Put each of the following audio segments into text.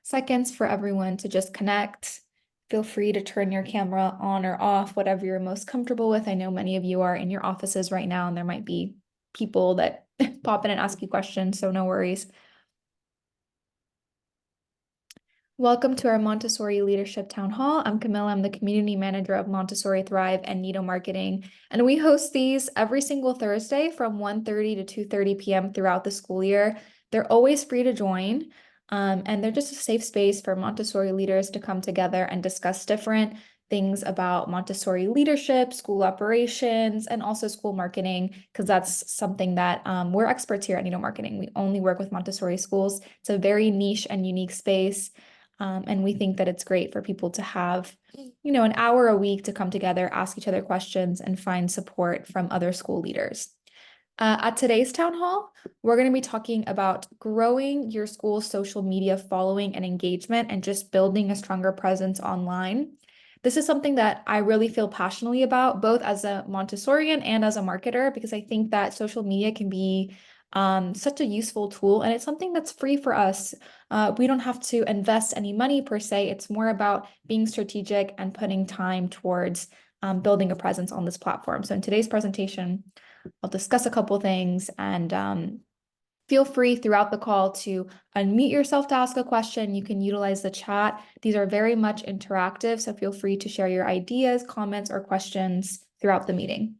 seconds for everyone to just connect. Feel free to turn your camera on or off, whatever you're most comfortable with. I know many of you are in your offices right now, and there might be people that pop in and ask you questions, so no worries. Welcome to our Montessori Leadership Town Hall. I'm Camilla. I'm the community manager of Montessori Thrive and Nido Marketing. And we host these every single Thursday from 1:30 to 2:30 p.m. throughout the school year. They're always free to join. And they're just a safe space for Montessori leaders to come together and discuss different things about Montessori leadership, school operations, and also school marketing, because that's something that we're experts here at Nido Marketing. We only work with Montessori schools. It's a very niche and unique space. And we think that it's great for people to have, an hour a week to come together, ask each other questions, and find support from other school leaders. At today's town hall, we're going to be talking about growing your school's social media following and engagement and just building a stronger presence online. This is something that I really feel passionately about, both as a Montessorian and as a marketer, because I think that social media can be such a useful tool, and it's something that's free for us. We don't have to invest any money per se. It's more about being strategic and putting time towards building a presence on this platform. So in today's presentation, I'll discuss a couple things, and feel free throughout the call to unmute yourself to ask a question. You can utilize the chat. These are very much interactive, so feel free to share your ideas, comments, or questions throughout the meeting.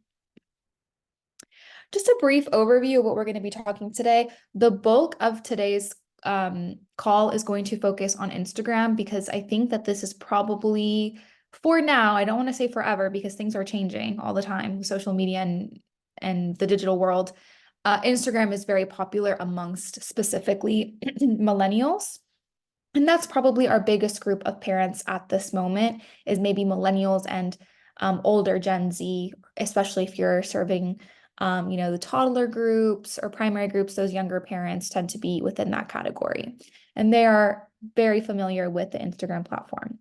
Just a brief overview of what we're going to be talking today. The bulk of today's call is going to focus on Instagram, because I think that this is probably, for now, I don't want to say forever because things are changing all the time, social media and the digital world. Instagram is very popular amongst specifically millennials. And that's probably our biggest group of parents at this moment, is maybe millennials and older Gen Z, especially if you're serving the toddler groups or primary groups. Those younger parents tend to be within that category. And they are very familiar with the Instagram platform.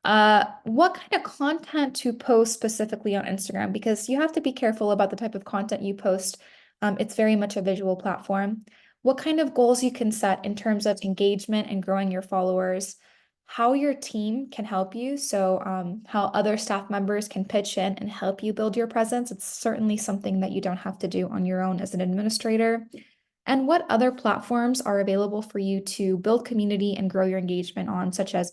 What kind of content to post specifically on Instagram? Because you have to be careful about the type of content you post. It's very much a visual platform. What kind of goals you can set in terms of engagement and growing your followers, how your team can help you. So how other staff members can pitch in and help you build your presence. It's certainly something that you don't have to do on your own as an administrator. And what other platforms are available for you to build community and grow your engagement on, such as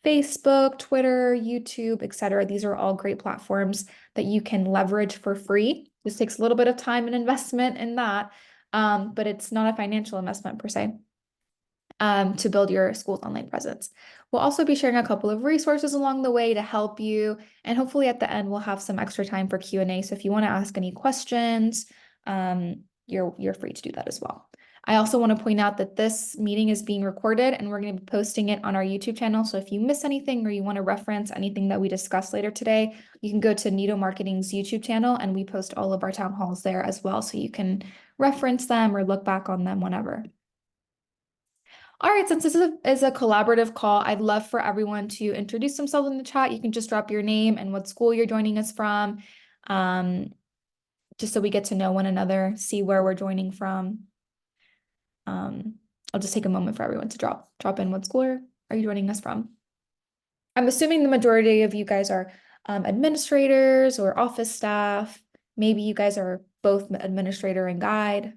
Facebook, Twitter, YouTube, etc. These are all great platforms that you can leverage for free. This takes a little bit of time and investment in that, but it's not a financial investment per se, to build your school's online presence. We'll also be sharing a couple of resources along the way to help you. And hopefully at the end, we'll have some extra time for Q&A. So if you want to ask any questions, you're free to do that as well. I also want to point out that this meeting is being recorded and we're going to be posting it on our YouTube channel. So if you miss anything or you want to reference anything that we discussed later today, you can go to Nido Marketing's YouTube channel, and we post all of our town halls there as well. So you can reference them or look back on them whenever. All right, since this is a collaborative call, I'd love for everyone to introduce themselves in the chat. You can just drop your name and what school you're joining us from, just so we get to know one another, see where we're joining from. I'll just take a moment for everyone to drop in what school are you joining us from. I'm assuming the majority of you guys are administrators or office staff. Maybe you guys are both administrator and guide.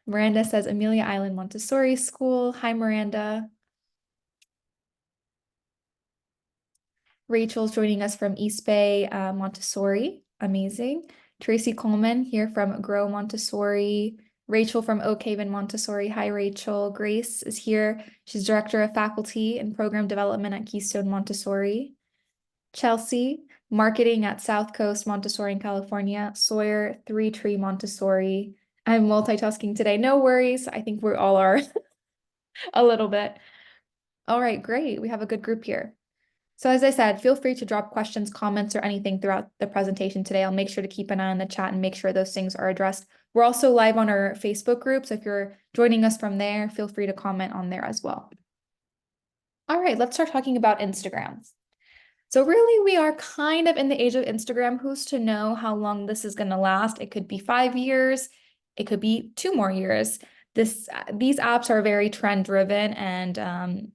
Miranda says Amelia Island Montessori School. Hi, Miranda. Rachel's joining us from East Bay Montessori. Amazing. Tracy Coleman here from Grow Montessori. Rachel from Oak Haven Montessori. Hi, Rachel. Grace is here. She's Director of Faculty and Program Development at Keystone Montessori. Chelsea, Marketing at South Coast Montessori in California. Sawyer, Three Tree Montessori. I'm multitasking today. No worries. I think we all are a little bit. All right, great. We have a good group here. So as I said, feel free to drop questions, comments, or anything throughout the presentation today. I'll make sure to keep an eye on the chat and make sure those things are addressed. We're also live on our Facebook group, so if you're joining us from there, feel free to comment on there as well. All right, let's start talking about Instagram. So really, we are kind of in the age of Instagram. Who's to know how long this is going to last? It could be 5 years. It could be 2 more years. These apps are very trend driven, and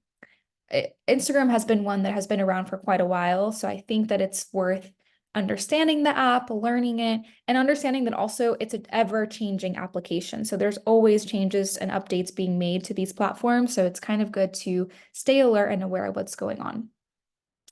Instagram has been one that has been around for quite a while. So I think that it's worth understanding the app, learning it, and understanding that also it's an ever-changing application. So there's always changes and updates being made to these platforms. So it's kind of good to stay alert and aware of what's going on.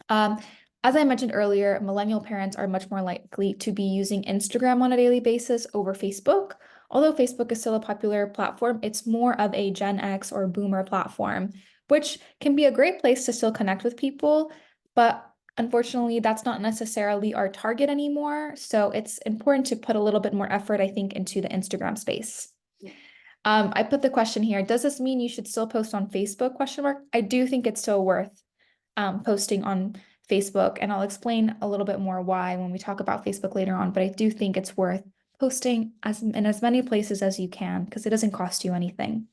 Um, as I mentioned earlier, millennial parents are much more likely to be using Instagram on a daily basis over Facebook. Although Facebook is still a popular platform, it's more of a Gen X or boomer platform, which can be a great place to still connect with people. But unfortunately, that's not necessarily our target anymore. So it's important to put a little bit more effort, I think, into the Instagram space. I put the question here, does this mean you should still post on Facebook? Question mark. I do think it's still worth posting on Facebook, and I'll explain a little bit more why when we talk about Facebook later on, but I do think it's worth posting in as many places as you can because it doesn't cost you anything.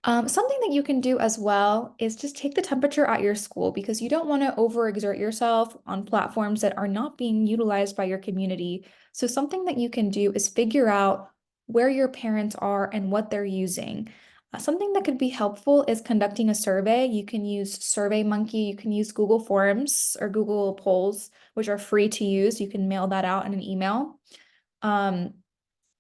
Something that you can do as well is just take the temperature at your school because you don't want to overexert yourself on platforms that are not being utilized by your community. So something that you can do is figure out where your parents are and what they're using. Something that could be helpful is conducting a survey. You can use SurveyMonkey, you can use Google Forms or Google Polls, which are free to use. You can mail that out in an email. Um,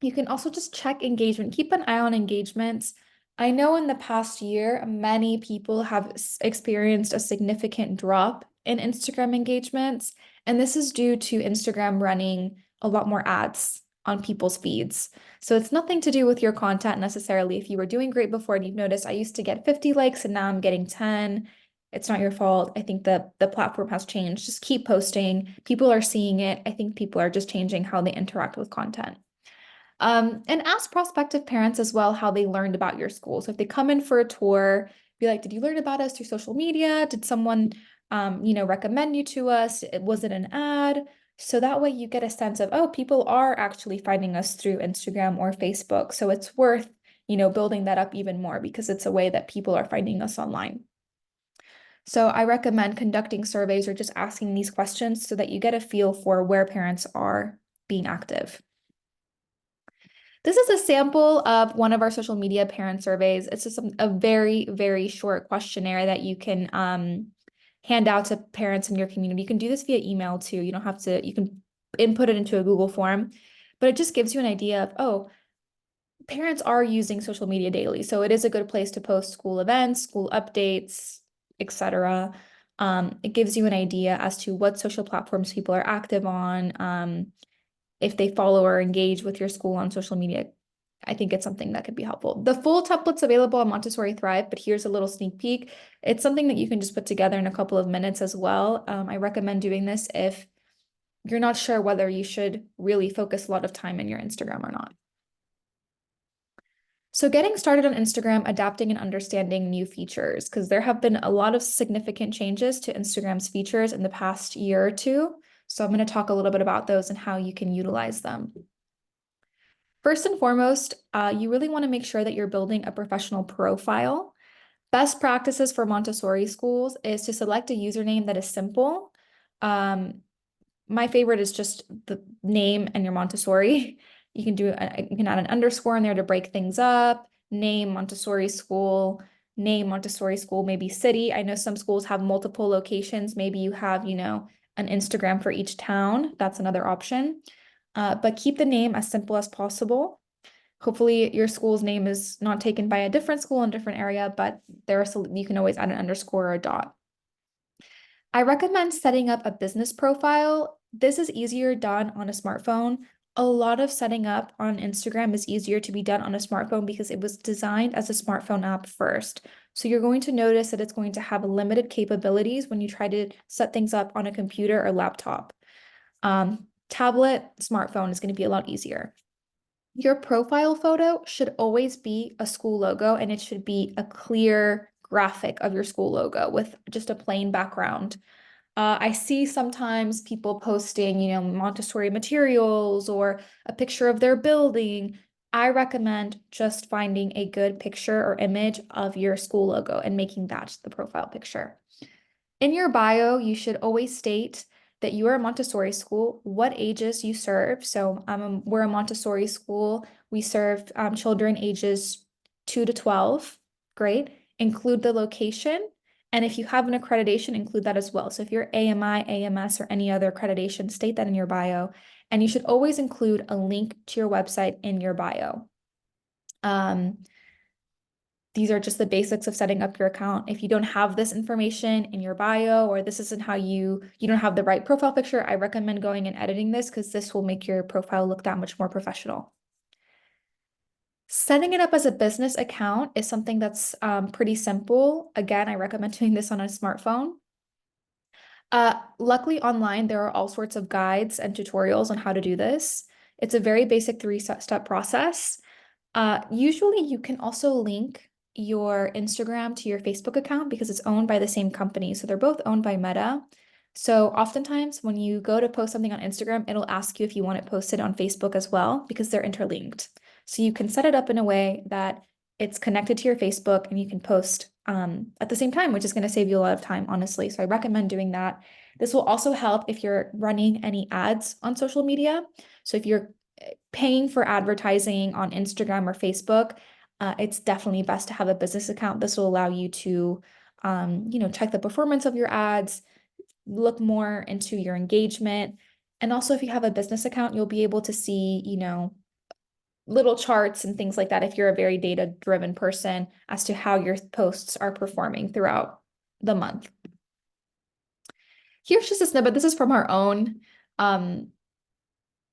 you can also just check engagement, keep an eye on engagements. I know in the past year, many people have experienced a significant drop in Instagram engagements, and this is due to Instagram running a lot more ads on people's feeds. So it's nothing to do with your content necessarily. If you were doing great before and you've noticed, I used to get 50 likes and now I'm getting 10. It's not your fault. I think the platform has changed. Just keep posting. People are seeing it. I think people are just changing how they interact with content. And ask prospective parents as well how they learned about your school. So if they come in for a tour, be like, did you learn about us through social media? Did someone, recommend you to us? Was it an ad? So that way you get a sense of, oh, people are actually finding us through Instagram or Facebook. So it's worth, building that up even more because it's a way that people are finding us online. So I recommend conducting surveys or just asking these questions so that you get a feel for where parents are being active. This is a sample of one of our social media parent surveys. It's just a very, very short questionnaire that you can hand out to parents in your community. You can do this via email too. You don't have to, you can input it into a Google form, but it just gives you an idea of, oh, parents are using social media daily. So it is a good place to post school events, school updates, etc. It gives you an idea as to what social platforms people are active on. If they follow or engage with your school on social media, I think it's something that could be helpful. The full template's available on Montessori Thrive, but here's a little sneak peek. It's something that you can just put together in a couple of minutes as well. I recommend doing this if you're not sure whether you should really focus a lot of time in your Instagram or not. So getting started on Instagram, adapting and understanding new features, because there have been a lot of significant changes to Instagram's features in the past year or two. So I'm going to talk a little bit about those and how you can utilize them. First and foremost, you really want to make sure that you're building a professional profile. Best practices for Montessori schools is to select a username that is simple. My favorite is just the name and your Montessori. You can add an underscore in there to break things up. Name Montessori school, maybe city. I know some schools have multiple locations. Maybe you have, an Instagram for each town. That's another option. But keep the name as simple as possible. Hopefully your school's name is not taken by a different school in a different area, but you can always add an underscore or a dot. I recommend setting up a business profile. This is easier done on a smartphone. A lot of setting up on Instagram is easier to be done on a smartphone because it was designed as a smartphone app first. So you're going to notice that it's going to have limited capabilities when you try to set things up on a computer or laptop. Tablet, smartphone is going to be a lot easier. Your profile photo should always be a school logo, and it should be a clear graphic of your school logo with just a plain background. I see sometimes people posting, Montessori materials or a picture of their building. I recommend just finding a good picture or image of your school logo and making that the profile picture. In your bio, you should always state that you are a Montessori school, what ages you serve. So we're a Montessori school. We serve children ages 2 to 12. Great. include the location. And if you have an accreditation, include that as well. So if you're AMI, AMS, or any other accreditation, state that in your bio. And you should always include a link to your website in your bio. These are just the basics of setting up your account. If you don't have this information in your bio, or this isn't how you don't have the right profile picture, I recommend going and editing this because this will make your profile look that much more professional. Setting it up as a business account is something that's pretty simple. Again, I recommend doing this on a smartphone. Luckily online, there are all sorts of guides and tutorials on how to do this. It's a very basic three-step process. Usually you can also link your Instagram to your Facebook account because it's owned by the same company. So they're both owned by Meta. So oftentimes when you go to post something on Instagram, it'll ask you if you want it posted on Facebook as well because they're interlinked. So you can set it up in a way that it's connected to your Facebook and you can post at the same time, which is going to save you a lot of time, honestly. So I recommend doing that. This will also help if you're running any ads on social media. So if you're paying for advertising on Instagram or Facebook, it's definitely best to have a business account. This will allow you to, check the performance of your ads, look more into your engagement. And also, if you have a business account, you'll be able to see, little charts and things like that if you're a very data-driven person as to how your posts are performing throughout the month. Here's just a snippet. This is from our own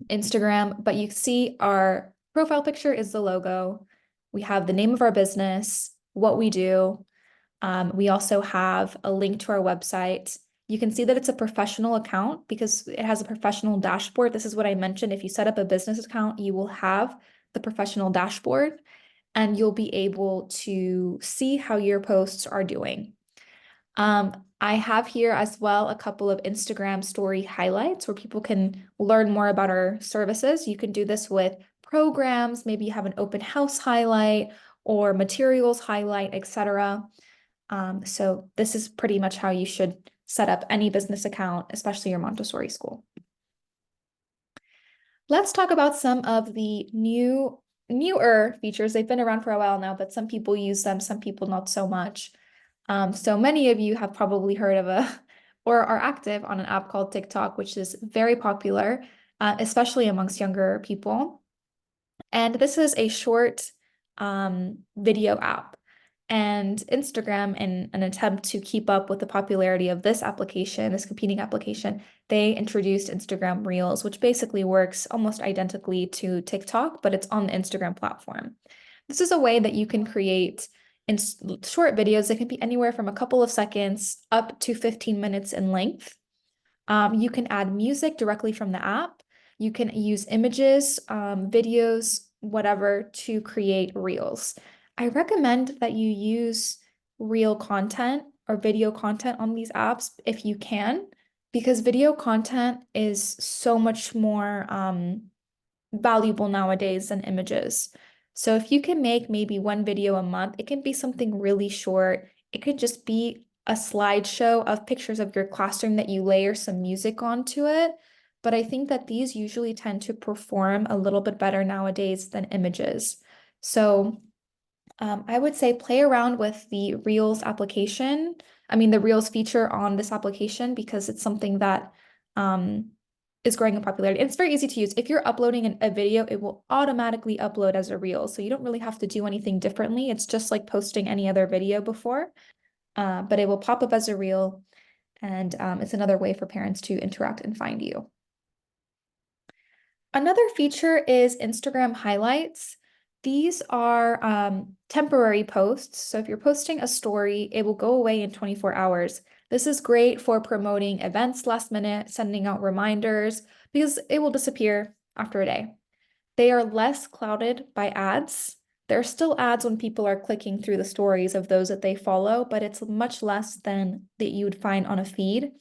Instagram, but you see our profile picture is the logo. We have the name of our business, what we do. We also have a link to our website. You can see that it's a professional account because it has a professional dashboard. This is what I mentioned. If you set up a business account, you will have the professional dashboard and you'll be able to see how your posts are doing. I have here as well a couple of Instagram story highlights where people can learn more about our services. You can do this with programs, maybe you have an open house highlight or materials highlight, etc. So this is pretty much how you should set up any business account, especially your Montessori school. Let's talk about some of the newer features. They've been around for a while now, but some people use them, some people not so much. So many of you have probably heard of or are active on an app called TikTok, which is very popular, especially amongst younger people. And this is a short video app. And Instagram, in an attempt to keep up with the popularity of this application, this competing application, they introduced Instagram Reels, which basically works almost identically to TikTok, but it's on the Instagram platform. This is a way that you can create in short videos that can be anywhere from a couple of seconds up to 15 minutes in length. You can add music directly from the app. You can use images, videos, whatever, to create reels. I recommend that you use reel content or video content on these apps if you can, because video content is so much more valuable nowadays than images. So if you can make maybe one video a month, it can be something really short. It could just be a slideshow of pictures of your classroom that you layer some music onto it. But I think that these usually tend to perform a little bit better nowadays than images. So I would say play around with the Reels application. I mean, the Reels feature on this application because it's something that is growing in popularity. And it's very easy to use. If you're uploading a video, it will automatically upload as a reel. So you don't really have to do anything differently. It's just like posting any other video before, but it will pop up as a reel. And it's another way for parents to interact and find you. Another feature is Instagram highlights. These are temporary posts. So if you're posting a story, it will go away in 24 hours. This is great for promoting events last minute, sending out reminders, because it will disappear after a day. They are less clouded by ads. There are still ads when people are clicking through the stories of those that they follow, but it's much less than that you would find on a feed,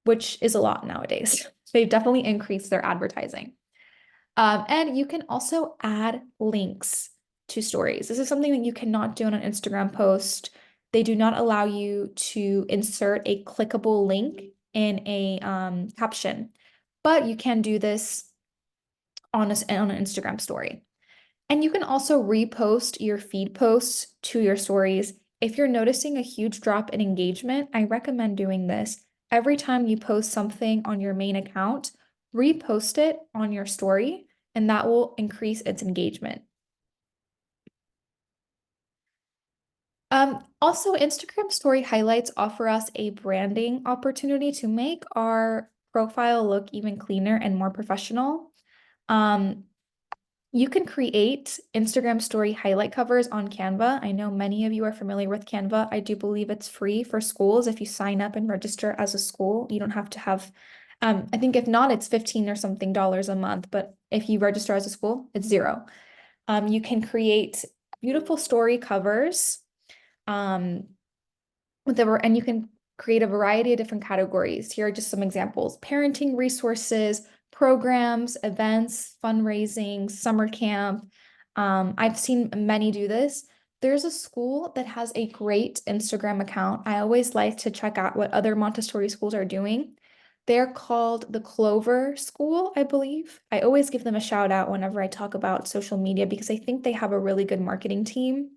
which is a lot nowadays. They've definitely increased their advertising. And you can also add links to stories. This is something that you cannot do on an Instagram post. They do not allow you to insert a clickable link in a caption, but you can do this on an Instagram story. And you can also repost your feed posts to your stories if you're noticing a huge drop in engagement, I recommend doing this. Every time you post something on your main account, repost it on your story, and that will increase its engagement. Also, Instagram story highlights offer us a branding opportunity to make our profile look even cleaner and more professional. Um, you can create Instagram story highlight covers on Canva. I know many of you are familiar with Canva. I do believe it's free for schools. If you sign up and register as a school, you don't have to have, I think if not, it's 15 or something dollars a month, but if you register as a school, it's zero. You can create beautiful story covers. Um, and you can create a variety of different categories. Here are just some examples: parenting resources, programs, events, fundraising, summer camp. I've seen many do this. There's a school that has a great Instagram account. I always like to check out what other Montessori schools are doing. They're called the Clover School, I believe. I always give them a shout out whenever I talk about social media because I think they have a really good marketing team.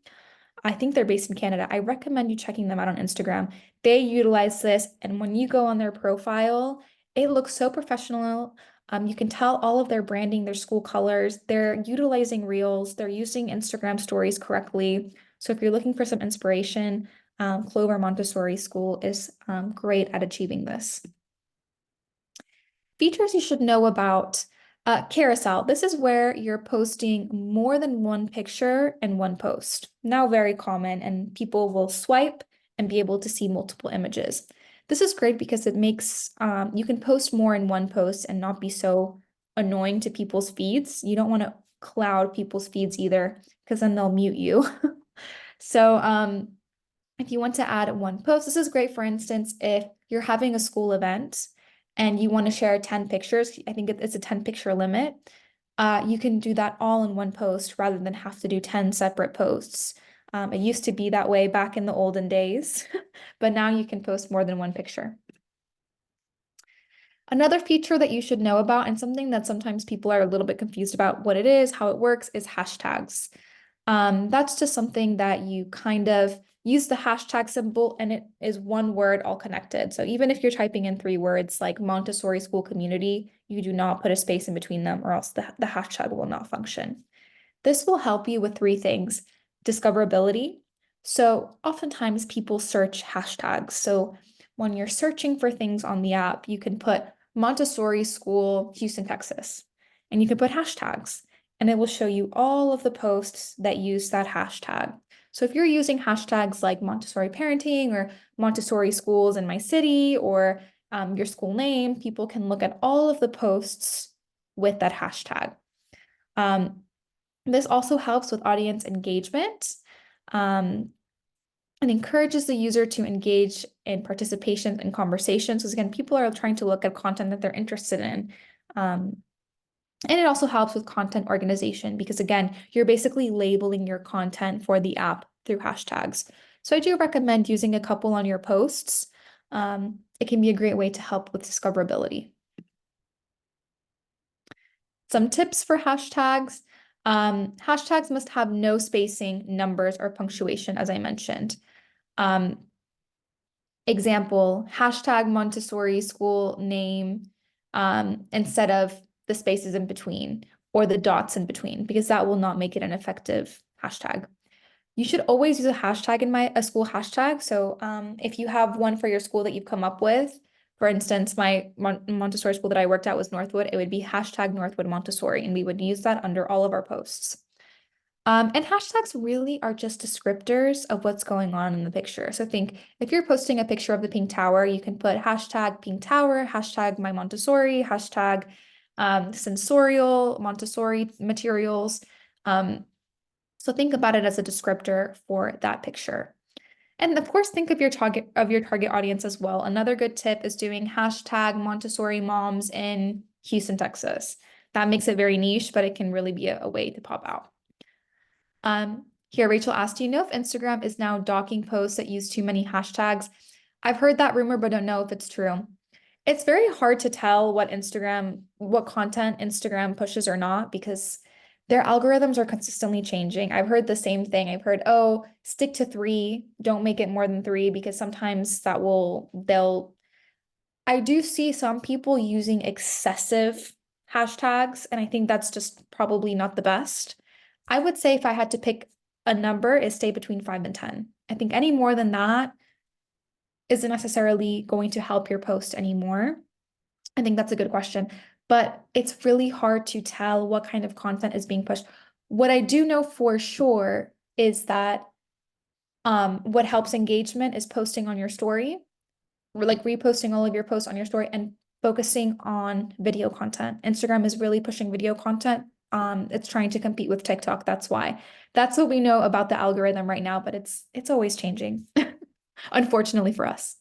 I think they're based in Canada. I recommend you checking them out on Instagram. They utilize this, and when you go on their profile, it looks so professional. You can tell all of their branding, their school colors. They're utilizing reels. They're using Instagram stories correctly. So if you're looking for some inspiration, Clover Montessori School is great at achieving this. Features you should know about. Carousel. This is where you're posting more than one picture in one post. Now very common, and people will swipe and be able to see multiple images. This is great because it makes you can post more in one post and not be so annoying to people's feeds. You don't want to cloud people's feeds either, because then they'll mute you. So if you want to add one post, this is great, for instance, if you're having a school event and you want to share 10 pictures, I think it's a 10 picture limit. You can do that all in one post rather than have to do 10 separate posts. It used to be that way back in the olden days, but now you can post more than one picture. Another feature that you should know about, and something that sometimes people are a little bit confused about what it is, how it works, is hashtags. That's just something that you kind of use the hashtag symbol and it is one word all connected. So even if you're typing in 3 words like Montessori school community, you do not put a space in between them or else the hashtag will not function. This will help you with 3 things: discoverability. So oftentimes people search hashtags. So when you're searching for things on the app, you can put Montessori School, Houston, Texas, and you can put hashtags, and it will show you all of the posts that use that hashtag. So if you're using hashtags like Montessori parenting or Montessori schools in my city or your school name, people can look at all of the posts with that hashtag. This also helps with audience engagement and encourages the user to engage in participation and conversations. Because again, people are trying to look at content that they're interested in. And it also helps with content organization because again, you're basically labeling your content for the app through hashtags. So I do recommend using a couple on your posts. It can be a great way to help with discoverability. Some tips for hashtags. Hashtags must have no spacing, numbers, or punctuation, as I mentioned. Example, hashtag Montessori school name instead of the spaces in between or the dots in between, because that will not make it an effective hashtag. You should always use a hashtag in a school hashtag. So if you have one for your school that you've come up with, for instance, my Montessori school that I worked at was Northwood, it would be hashtag Northwood Montessori, and we would use that under all of our posts. And hashtags really are just descriptors of what's going on in the picture. So think if you're posting a picture of the pink tower, you can put hashtag pink tower, hashtag my Montessori, hashtag sensorial Montessori materials. So think about it as a descriptor for that picture. And of course, think of your target audience as well. Another good tip is doing hashtag Montessori moms in Houston, Texas. That makes it very niche, but it can really be a way to pop out. Here, Rachel asked, do you know if Instagram is now docking posts that use too many hashtags? I've heard that rumor, but don't know if it's true. It's very hard to tell what content Instagram pushes or not, because Their algorithms are consistently changing. I've heard the same thing. I've heard, oh, stick to three, don't make it more than three, because sometimes I do see some people using excessive hashtags, and I think that's just probably not the best. I would say if I had to pick a number, it stay between 5 and 10. I think any more than that isn't necessarily going to help your post anymore. I think that's a good question, but it's really hard to tell what kind of content is being pushed. What I do know for sure is that what helps engagement is posting on your story, or like reposting all of your posts on your story and focusing on video content. Instagram is really pushing video content. It's trying to compete with TikTok. That's why. That's what we know about the algorithm right now, but it's always changing, unfortunately for us.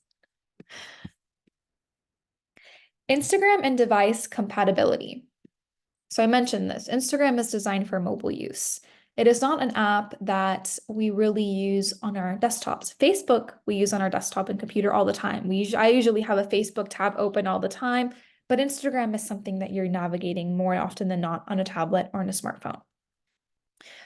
Instagram and device compatibility. So I mentioned this. Instagram is designed for mobile use. It is not an app that we really use on our desktops. Facebook we use on our desktop and computer all the time. I usually have a Facebook tab open all the time, but Instagram is something that you're navigating more often than not on a tablet or on a smartphone.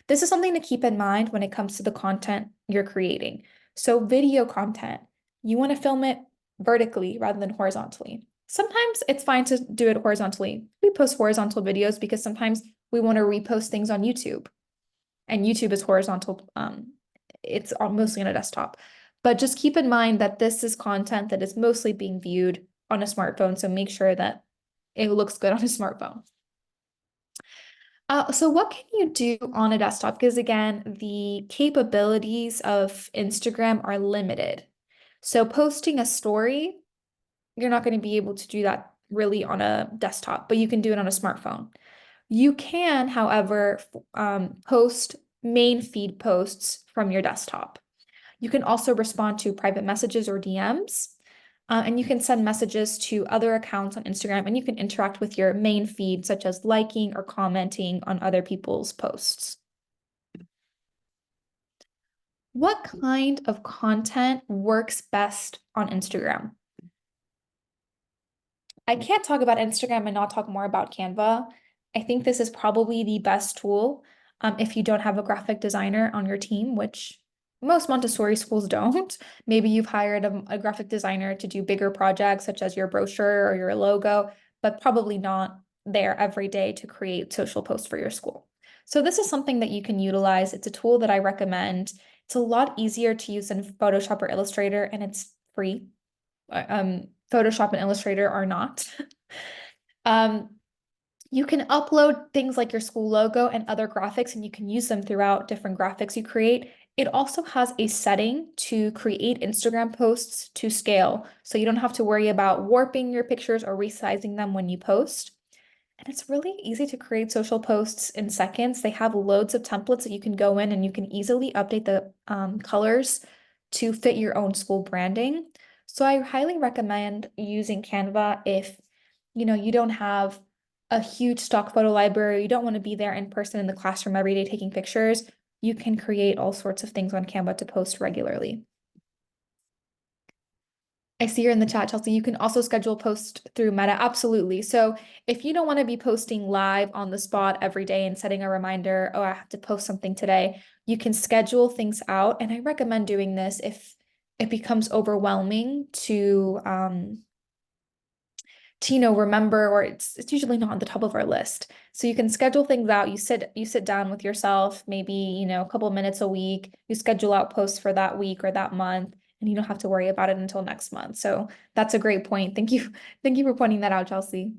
This is something to keep in mind when it comes to the content you're creating. So video content, you want to film it vertically rather than horizontally. Sometimes it's fine to do it horizontally. We post horizontal videos because sometimes we want to repost things on YouTube, and YouTube is horizontal. It's mostly on a desktop. But just keep in mind that this is content that is mostly being viewed on a smartphone. So make sure that it looks good on a smartphone. So what can you do on a desktop? Because again, the capabilities of Instagram are limited. So posting a story, you're not going to be able to do that really on a desktop, but you can do it on a smartphone. You can, however, post main feed posts from your desktop. You can also respond to private messages or DMs. And you can send messages to other accounts on Instagram, and you can interact with your main feed, such as liking or commenting on other people's posts. What kind of content works best on Instagram? I can't talk about Instagram and not talk more about Canva. I think this is probably the best tool if you don't have a graphic designer on your team, which most Montessori schools don't. Maybe you've hired a graphic designer to do bigger projects such as your brochure or your logo, but probably not there every day to create social posts for your school. So this is something that you can utilize. It's a tool that I recommend. It's a lot easier to use than Photoshop or Illustrator, and it's free. Photoshop and Illustrator are not. You can upload things like your school logo and other graphics, and you can use them throughout different graphics you create. It also has a setting to create Instagram posts to scale, so you don't have to worry about warping your pictures or resizing them when you post. And it's really easy to create social posts in seconds. They have loads of templates that you can go in and you can easily update the colors to fit your own school branding. So I highly recommend using Canva if you don't have a huge stock photo library, you don't want to be there in person in the classroom every day taking pictures. You can create all sorts of things on Canva to post regularly. I see you're in the chat, Chelsea. You can also schedule posts through Meta. Absolutely. So if you don't want to be posting live on the spot every day and setting a reminder, oh, I have to post something today, you can schedule things out. And I recommend doing this if it becomes overwhelming to remember, or it's usually not on the top of our list. So you can schedule things out. You sit down with yourself, maybe, a couple of minutes a week. You schedule out posts for that week or that month, and you don't have to worry about it until next month. So that's a great point. Thank you. Thank you for pointing that out, Chelsea.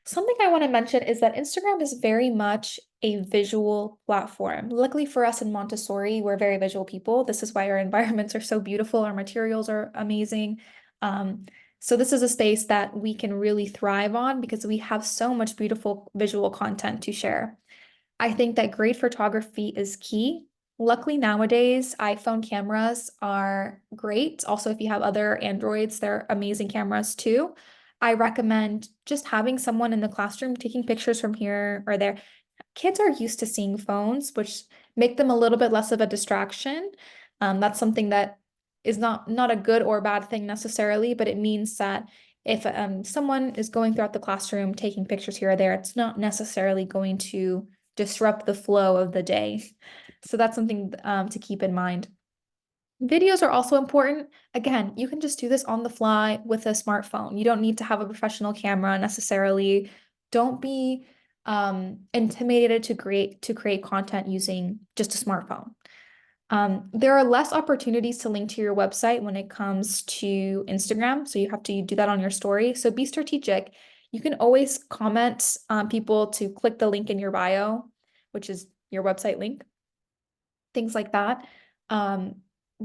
Something I want to mention is that Instagram is very much a visual platform. Luckily for us in Montessori, we're very visual people. This is why our environments are so beautiful. Our materials are amazing. So this is a space that we can really thrive on because we have so much beautiful visual content to share. I think that great photography is key. Luckily nowadays, iPhone cameras are great. Also, if you have other Androids, they're amazing cameras too. I recommend just having someone in the classroom taking pictures from here or there. Kids are used to seeing phones, which make them a little bit less of a distraction. That's something that is not a good or bad thing necessarily, but it means that if someone is going throughout the classroom, taking pictures here or there, it's not necessarily going to disrupt the flow of the day. So that's something to keep in mind. Videos are also important. Again, you can just do this on the fly with a smartphone. You don't need to have a professional camera necessarily. Don't be intimidated to create content using just a smartphone. There are less opportunities to link to your website when it comes to Instagram, so you have to do that on your story. So be strategic. You can always comment on people to click the link in your bio, which is your website link, things like that. Um,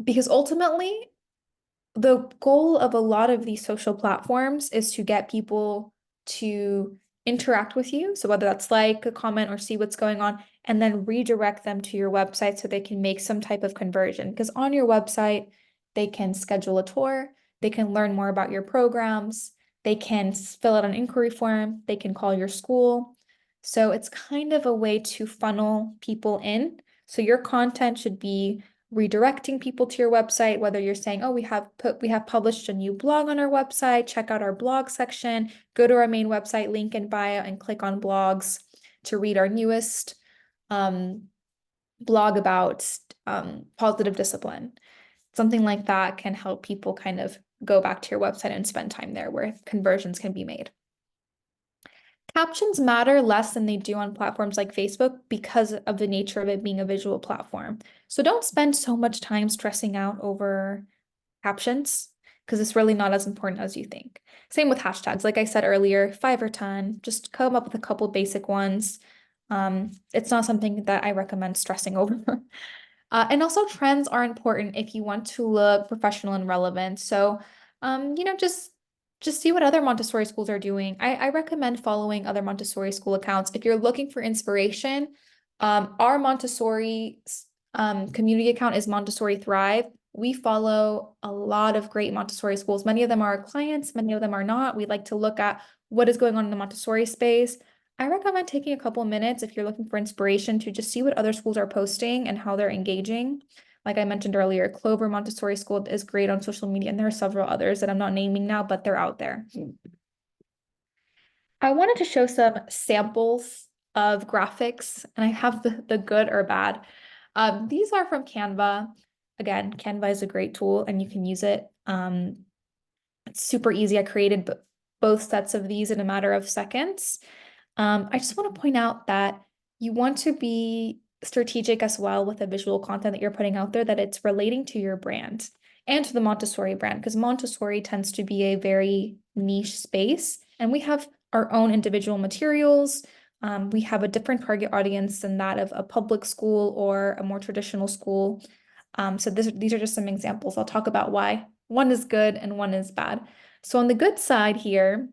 because ultimately, the goal of a lot of these social platforms is to get people to interact with you. So whether that's like a comment or see what's going on, and then redirect them to your website so they can make some type of conversion. Because on your website, they can schedule a tour, they can learn more about your programs, they can fill out an inquiry form, they can call your school. So it's kind of a way to funnel people in. So your content should be redirecting people to your website, whether you're saying, oh, we have published a new blog on our website, check out our blog section, go to our main website, link in bio, and click on blogs to read our newest blog about positive discipline. Something like that can help people kind of go back to your website and spend time there where conversions can be made. Captions matter less than they do on platforms like Facebook because of the nature of it being a visual platform. So don't spend so much time stressing out over captions because it's really not as important as you think. Same with hashtags. Like I said earlier, 5 or 10, just come up with a couple basic ones. It's not something that I recommend stressing over. And also trends are important if you want to look professional and relevant. So, just see what other Montessori schools are doing. I recommend following other Montessori school accounts. If you're looking for inspiration, our Montessori community account is Montessori Thrive. We follow a lot of great Montessori schools. Many of them are our clients, many of them are not. We like to look at what is going on in the Montessori space. I recommend taking a couple minutes if you're looking for inspiration to just see what other schools are posting and how they're engaging. Like I mentioned earlier, Clover Montessori School is great on social media, and there are several others that I'm not naming now, but they're out there. I wanted to show some samples of graphics, and I have the good or bad. These are from Canva. Again, Canva is a great tool, and you can use it. It's super easy. I created both sets of these in a matter of seconds. I just want to point out that you want to be strategic as well with the visual content that you're putting out there, that it's relating to your brand and to the Montessori brand, because Montessori tends to be a very niche space, and we have our own individual materials. We have a different target audience than that of a public school or a more traditional school. So these are just some examples. I'll talk about why one is good and one is bad. So on the good side here,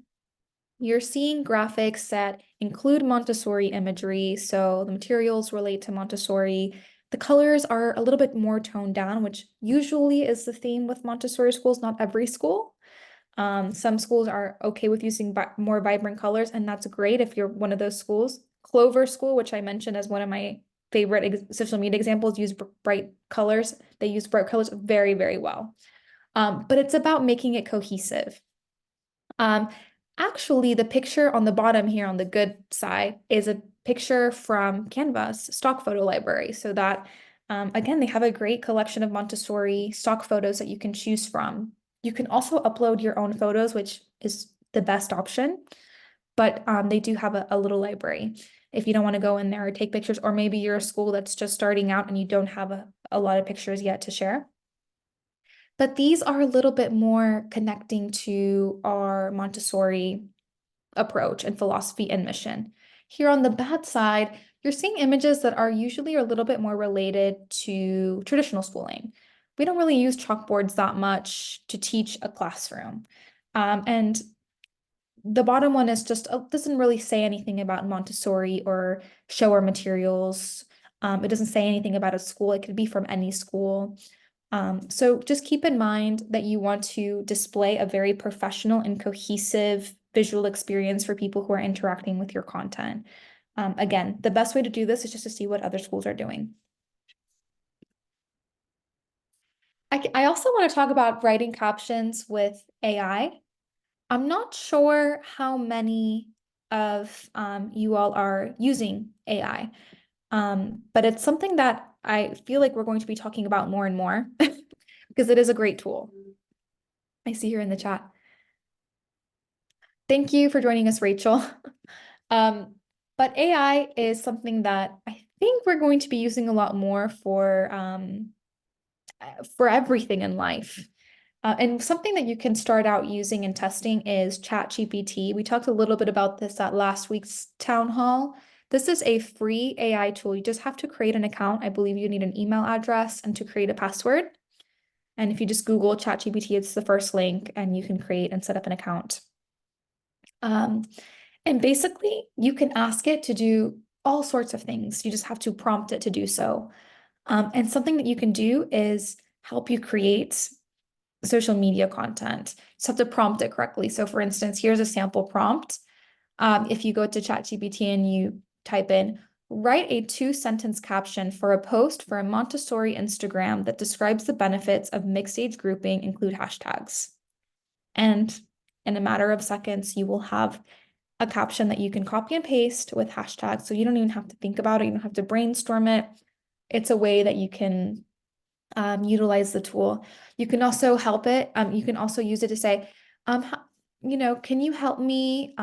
you're seeing graphics that include Montessori imagery, so the materials relate to Montessori. The colors are a little bit more toned down, which usually is the theme with Montessori schools, not every school. Some schools are okay with using more vibrant colors, and that's great if you're one of those schools. Clover School, which I mentioned as one of my favorite social media examples, use bright colors. They use bright colors very, very well. But it's about making it cohesive. Um, Actually, the picture on the bottom here on the good side is a picture from Canva's stock photo library. So that, again, they have a great collection of Montessori stock photos that you can choose from. You can also upload your own photos, which is the best option, but they do have a little library if you don't want to go in there or take pictures, or maybe you're a school that's just starting out and you don't have a lot of pictures yet to share. But these are a little bit more connecting to our Montessori approach and philosophy and mission. Here on the bad side, you're seeing images that are usually a little bit more related to traditional schooling. We don't really use chalkboards that much to teach a classroom. And the bottom one is just doesn't really say anything about Montessori or show our materials. It doesn't say anything about a school. It could be from any school. So just keep in mind that you want to display a very professional and cohesive visual experience for people who are interacting with your content. Again, the best way to do this is just to see what other schools are doing. I also want to talk about writing captions with AI. I'm not sure how many of you all are using AI, but it's something that I feel like we're going to be talking about more and more because it is a great tool. I see here in the chat. Thank you for joining us, Rachel. Um, but AI is something that I think we're going to be using a lot more for everything in life. And something that you can start out using and testing is ChatGPT. We talked a little bit about this at last week's town hall. This is a free AI tool. You just have to create an account. I believe you need an email address and to create a password. And if you just Google ChatGPT, it's the first link, and you can create and set up an account. And basically, you can ask it to do all sorts of things. You just have to prompt it to do so. And something that you can do is help you create social media content. You just have to prompt it correctly. So for instance, here's a sample prompt. If you go to ChatGPT and you type in, write a 2-sentence caption for a post for a Montessori Instagram that describes the benefits of mixed age grouping, include hashtags. And in a matter of seconds, you will have a caption that you can copy and paste with hashtags. So you don't even have to think about it. You don't have to brainstorm it. It's a way that you can utilize the tool. You can also help it. You can also use it to say, can you help me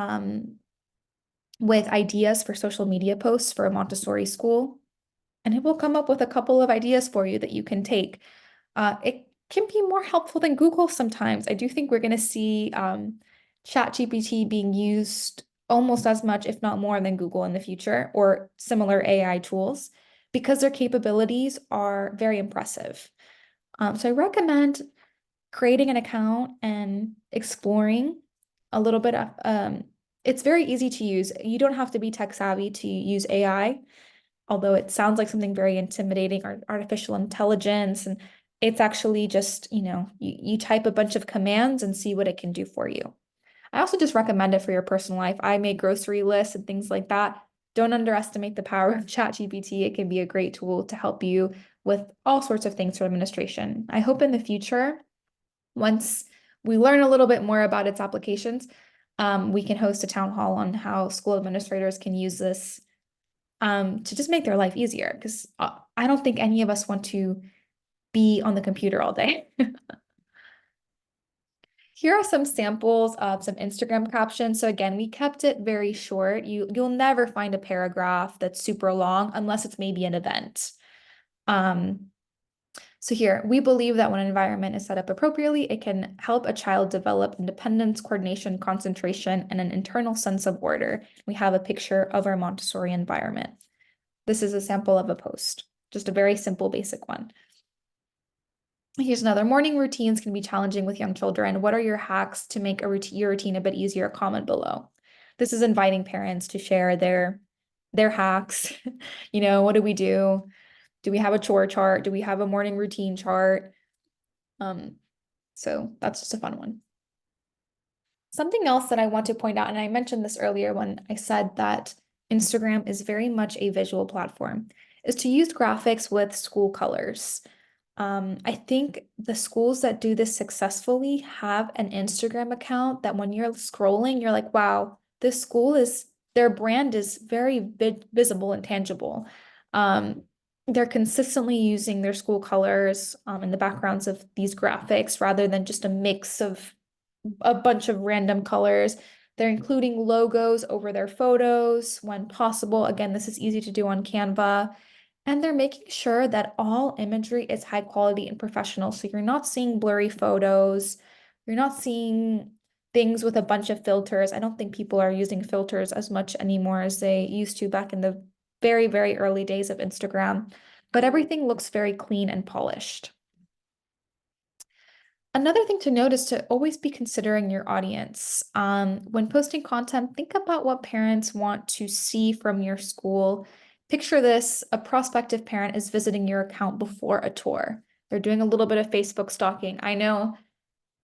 with ideas for social media posts for a Montessori school? And it will come up with a couple of ideas for you that you can take. It can be more helpful than Google sometimes. I do think we're going to see ChatGPT being used almost as much, if not more, than Google in the future, or similar AI tools, because their capabilities are very impressive. So I recommend creating an account and exploring a little bit of, it's very easy to use. You don't have to be tech savvy to use AI, although it sounds like something very intimidating, or artificial intelligence. And it's actually just, you type a bunch of commands and see what it can do for you. I also just recommend it for your personal life. I make grocery lists and things like that. Don't underestimate the power of ChatGPT. It can be a great tool to help you with all sorts of things for administration. I hope in the future, once we learn a little bit more about its applications, we can host a town hall on how school administrators can use this to just make their life easier. Because I don't think any of us want to be on the computer all day. Here are some samples of some Instagram captions. So again, we kept it very short. You'll never find a paragraph that's super long unless it's maybe an event. So here, we believe that when an environment is set up appropriately, it can help a child develop independence, coordination, concentration, and an internal sense of order. We have a picture of our Montessori environment. This is a sample of a post, just a very simple, basic one. Here's another. Morning routines can be challenging with young children. What are your hacks to make your routine a bit easier? Comment below. This is inviting parents to share their hacks. What do we do? Do we have a chore chart? Do we have a morning routine chart? So that's just a fun one. Something else that I want to point out, and I mentioned this earlier when I said that Instagram is very much a visual platform, is to use graphics with school colors. I think the schools that do this successfully have an Instagram account that when you're scrolling, you're like, wow, this school their brand is very visible and tangible. They're consistently using their school colors in the backgrounds of these graphics rather than just a mix of a bunch of random colors. They're including logos over their photos when possible. Again, this is easy to do on Canva. And they're making sure that all imagery is high quality and professional. So you're not seeing blurry photos. You're not seeing things with a bunch of filters. I don't think people are using filters as much anymore as they used to back in the very, very early days of Instagram. But everything looks very clean and polished. Another thing to note is to always be considering your audience. When posting content, think about what parents want to see from your school. Picture this, a prospective parent is visiting your account before a tour. They're doing a little bit of Facebook stalking. I know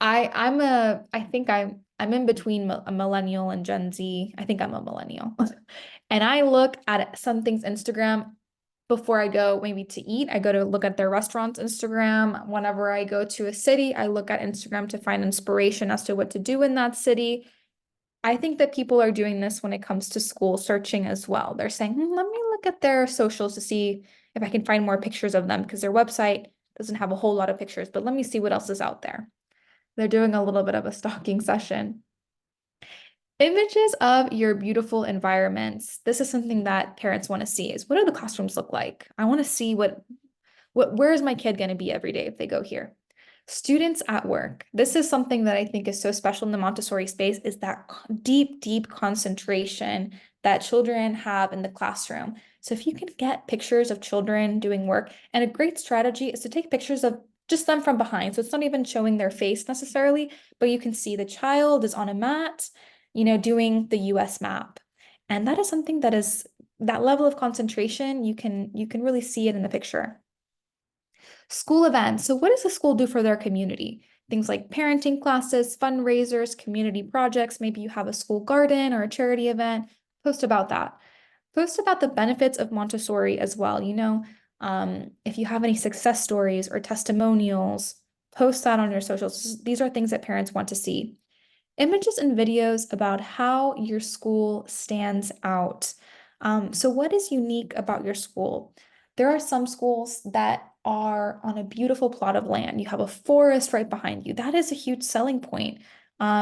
I think I'm in between a millennial and Gen Z. I think I'm a millennial. And I look at something's Instagram before I go maybe to eat, I go to look at their restaurants Instagram. Whenever I go to a city, I look at Instagram to find inspiration as to what to do in that city. I think that people are doing this when it comes to school searching as well. They're saying, let me look at their socials to see if I can find more pictures of them because their website doesn't have a whole lot of pictures, but let me see what else is out there. They're doing a little bit of a stalking session. Images of your beautiful environments. This is something that parents want to see is what do the classrooms look like? I want to see where is my kid going to be every day if they go here? Students at work. This is something that I think is so special in the Montessori space is that deep, deep concentration that children have in the classroom. So if you can get pictures of children doing work, and a great strategy is to take pictures of just them from behind. So it's not even showing their face necessarily, but you can see the child is on a mat, doing the US map. And that is something that is that level of concentration, you can really see it in the picture. School events. So what does the school do for their community? Things like parenting classes, fundraisers, community projects. Maybe you have a school garden or a charity event. Post about that. Post about the benefits of Montessori as well. If you have any success stories or testimonials, post that on your socials. These are things that parents want to see. Images and videos about how your school stands out. So what is unique about your school? There are some schools that are on a beautiful plot of land. You have a forest right behind you. That is a huge selling point.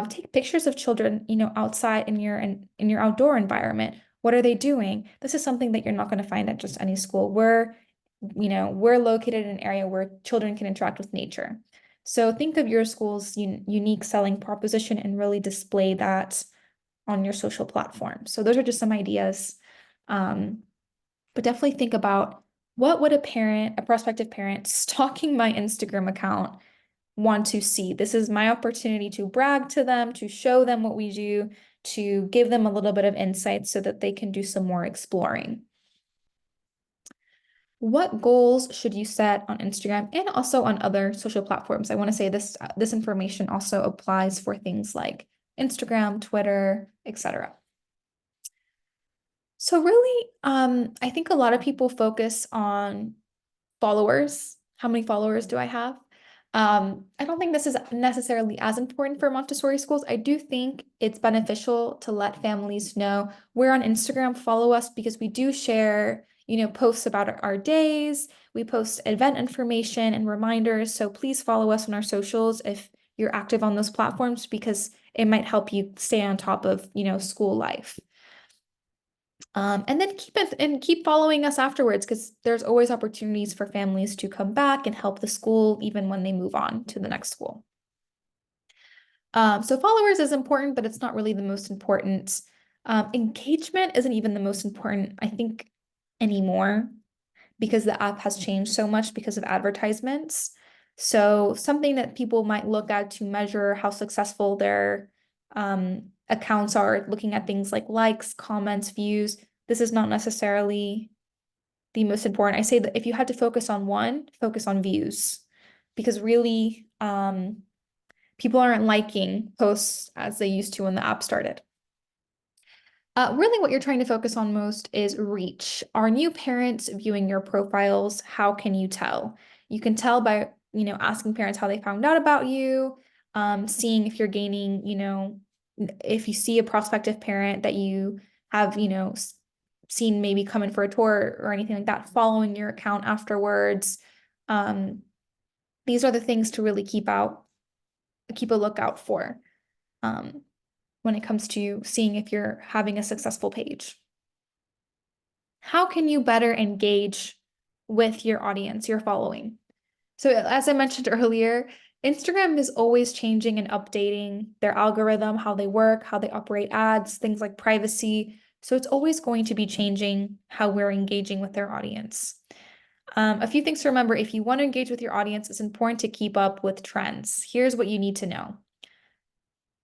Take pictures of children, outside in your outdoor environment. What are they doing? This is something that you're not going to find at just any school. We're located in an area where children can interact with nature. So think of your school's unique selling proposition and really display that on your social platform. So those are just some ideas. But definitely think about what would a prospective parent stalking my Instagram account want to see? This is my opportunity to brag to them, to show them what we do, to give them a little bit of insight so that they can do some more exploring. What goals should you set on Instagram and also on other social platforms? I want to say this information also applies for things like Instagram, Twitter, etc. So really, I think a lot of people focus on followers. How many followers do I have? I don't think this is necessarily as important for Montessori schools. I do think it's beneficial to let families know we're on Instagram, follow us because we do share, posts about our days. We post event information and reminders. So please follow us on our socials if you're active on those platforms because it might help you stay on top of, school life. And then keep following us afterwards because there's always opportunities for families to come back and help the school even when they move on to the next school. So followers is important, but it's not really the most important. Engagement isn't even the most important, I think, anymore because the app has changed so much because of advertisements. So something that people might look at to measure how successful their accounts are, looking at things like likes, comments, views. This is not necessarily the most important. I say that if you had to focus on one, focus on views because really people aren't liking posts as they used to when the app started. Really what you're trying to focus on most is reach. Are new parents viewing your profiles? How can you tell? You can tell by, asking parents how they found out about you, seeing if you're gaining, if you see a prospective parent that you have, seen maybe come in for a tour or anything like that, following your account afterwards. These are the things to really keep a lookout for. When it comes to seeing if you're having a successful page. How can you better engage with your audience, your following? So as I mentioned earlier, Instagram is always changing and updating their algorithm, how they work, how they operate ads, things like privacy. So it's always going to be changing how we're engaging with their audience. A few things to remember, if you want to engage with your audience, it's important to keep up with trends. Here's what you need to know.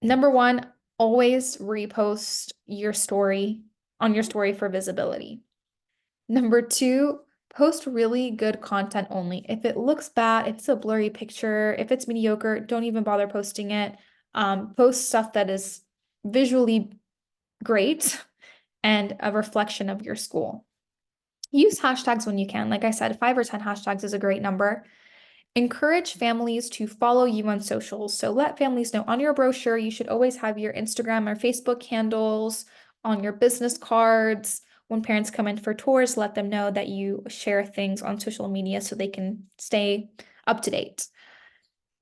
Number one, always repost your story on your story for visibility. Number two, post really good content only. If it looks bad, if it's a blurry picture, if it's mediocre, don't even bother posting it. Post stuff that is visually great and a reflection of your school. Use hashtags when you can. Like I said, 5 or 10 hashtags is a great number. Encourage families to follow you on socials. So let families know on your brochure, you should always have your Instagram or Facebook handles on your business cards. When parents come in for tours, let them know that you share things on social media so they can stay up to date.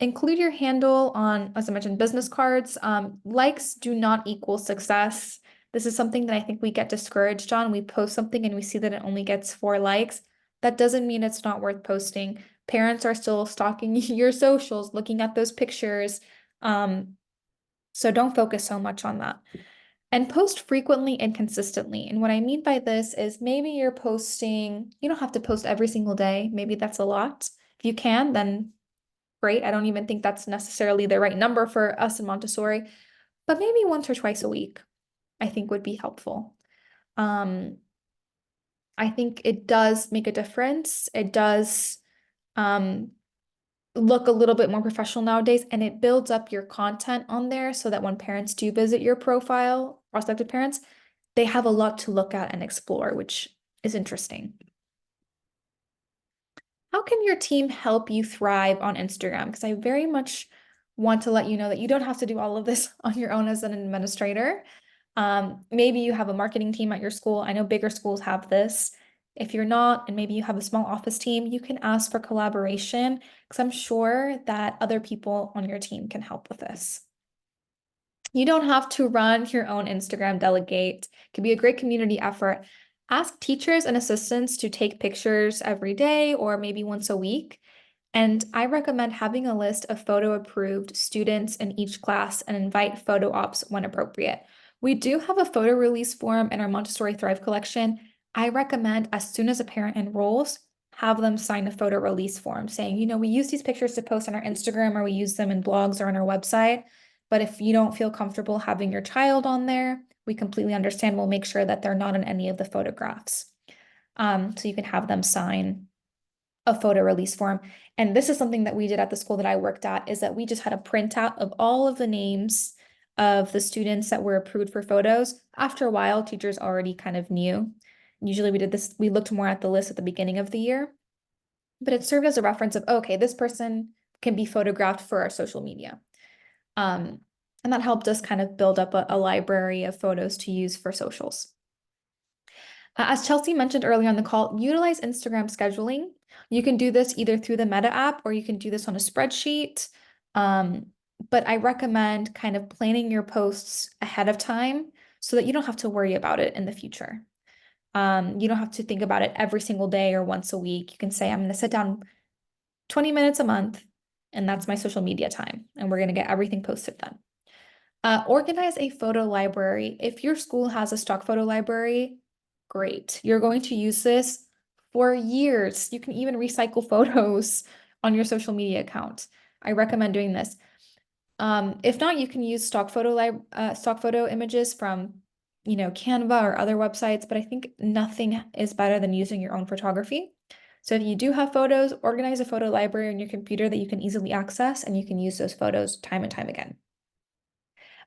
Include your handle on, as I mentioned, business cards. Likes do not equal success. This is something that I think we get discouraged on. We post something and we see that it only gets 4 likes. That doesn't mean it's not worth posting. Parents are still stalking your socials, looking at those pictures. So don't focus so much on that. And post frequently and consistently. And what I mean by this is maybe you're posting, you don't have to post every single day. Maybe that's a lot. If you can, then great. I don't even think that's necessarily the right number for us in Montessori, but maybe once or twice a week, I think would be helpful. Um, I think it does make a difference. It does um, look a little bit more professional nowadays, and it builds up your content on there so that when parents do visit your profile, prospective parents, they have a lot to look at and explore, which is interesting. How can your team help you thrive on Instagram? Because I very much want to let you know that you don't have to do all of this on your own as an administrator. Maybe you have a marketing team at your school. I know bigger schools have this. If you're not, and maybe you have a small office team, you can ask for collaboration because I'm sure that other people on your team can help with this. You don't have to run your own Instagram, delegate. It can be a great community effort. Ask teachers and assistants to take pictures every day or maybe once a week. And I recommend having a list of photo approved students in each class and invite photo ops when appropriate. We do have a photo release form in our Montessori Thrive collection. I recommend as soon as a parent enrolls, have them sign a photo release form saying, we use these pictures to post on our Instagram or we use them in blogs or on our website. But if you don't feel comfortable having your child on there, we completely understand. We'll make sure that they're not in any of the photographs. So you can have them sign a photo release form. And this is something that we did at the school that I worked at, is that we just had a printout of all of the names of the students that were approved for photos. After a while, teachers already kind of knew. Usually we did this, we looked more at the list at the beginning of the year, but it served as a reference of, okay, this person can be photographed for our social media. Um, and that helped us kind of build up a library of photos to use for socials. As Chelsea mentioned earlier on the call, utilize Instagram scheduling. You can do this either through the Meta app or you can do this on a spreadsheet. But I recommend kind of planning your posts ahead of time so that you don't have to worry about it in the future. You don't have to think about it every single day or once a week. You can say, I'm going to sit down 20 minutes a month, and that's my social media time. And we're going to get everything posted then. Organize a photo library. If your school has a stock photo library, great. You're going to use this for years. You can even recycle photos on your social media account. I recommend doing this. If not, you can use stock photo images from, Canva or other websites, but I think nothing is better than using your own photography. So if you do have photos, organize a photo library on your computer that you can easily access, and you can use those photos time and time again.